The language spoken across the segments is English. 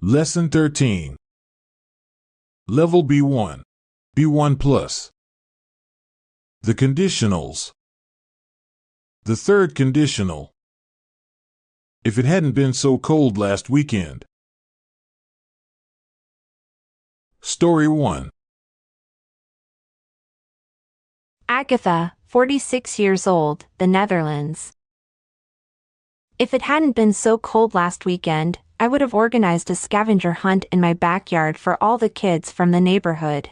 Lesson 13. Level B1. B1 plus. The conditionals. The third conditional. If it hadn't been so cold last weekend. Story 1. Agatha, 46 years old, the Netherlands. If it hadn't been so cold last weekend, I would have organized a scavenger hunt in my backyard for all the kids from the neighborhood.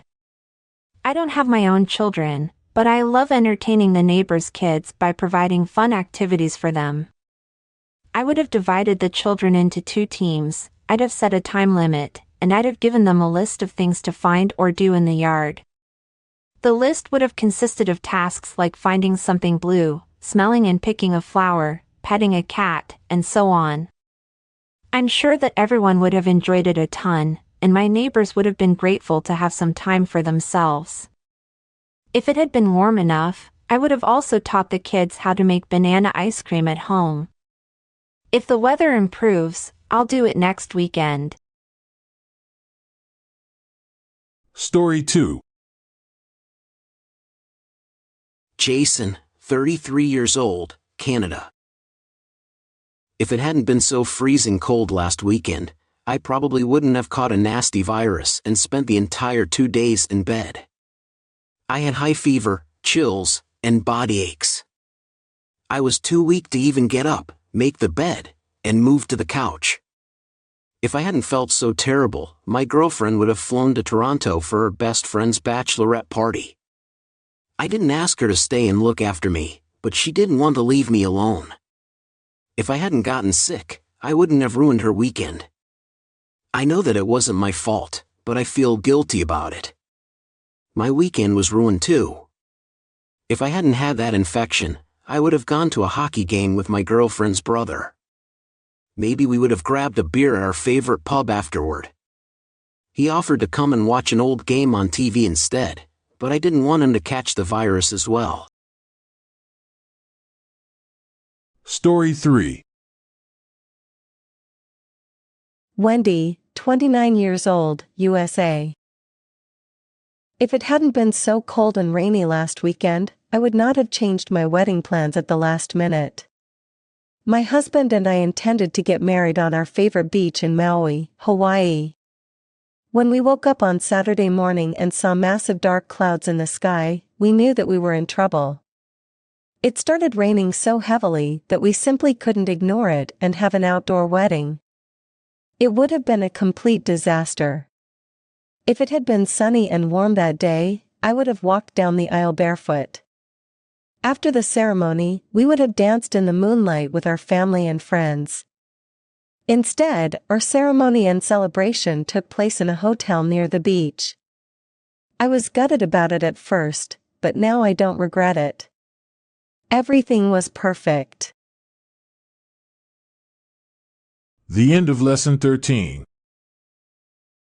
I don't have my own children, but I love entertaining the neighbors' kids by providing fun activities for them. I would have divided the children into 2 teams, I'd have set a time limit, and I'd have given them a list of things to find or do in the yard. The list would have consisted of tasks like finding something blue, smelling and picking a flower, petting a cat, and so on. I'm sure that everyone would have enjoyed it a ton, and my neighbors would have been grateful to have some time for themselves. If it had been warm enough, I would have also taught the kids how to make banana ice cream at home. If the weather improves, I'll do it next weekend. Story 2. Jason, 33 years old, Canada. If it hadn't been so freezing cold last weekend, I probably wouldn't have caught a nasty virus and spent the entire 2 days in bed. I had high fever, chills, and body aches. I was too weak to even get up, make the bed, and move to the couch. If I hadn't felt so terrible, my girlfriend would have flown to Toronto for her best friend's bachelorette party. I didn't ask her to stay and look after me, but she didn't want to leave me alone. If I hadn't gotten sick, I wouldn't have ruined her weekend. I know that it wasn't my fault, but I feel guilty about it. My weekend was ruined too. If I hadn't had that infection, I would have gone to a hockey game with my girlfriend's brother. Maybe we would have grabbed a beer at our favorite pub afterward. He offered to come and watch an old game on TV instead, but I didn't want him to catch the virus as well. Story 3. Wendy, 29 years old, USA. If it hadn't been so cold and rainy last weekend, I would not have changed my wedding plans at the last minute. My husband and I intended to get married on our favorite beach in Maui, Hawaii. When we woke up on Saturday morning and saw massive dark clouds in the sky, we knew that we were in trouble. It started raining so heavily that we simply couldn't ignore it and have an outdoor wedding. It would have been a complete disaster. If it had been sunny and warm that day, I would have walked down the aisle barefoot. After the ceremony, we would have danced in the moonlight with our family and friends. Instead, our ceremony and celebration took place in a hotel near the beach. I was gutted about it at first, but now I don't regret it. Everything was perfect. The end of Lesson 13.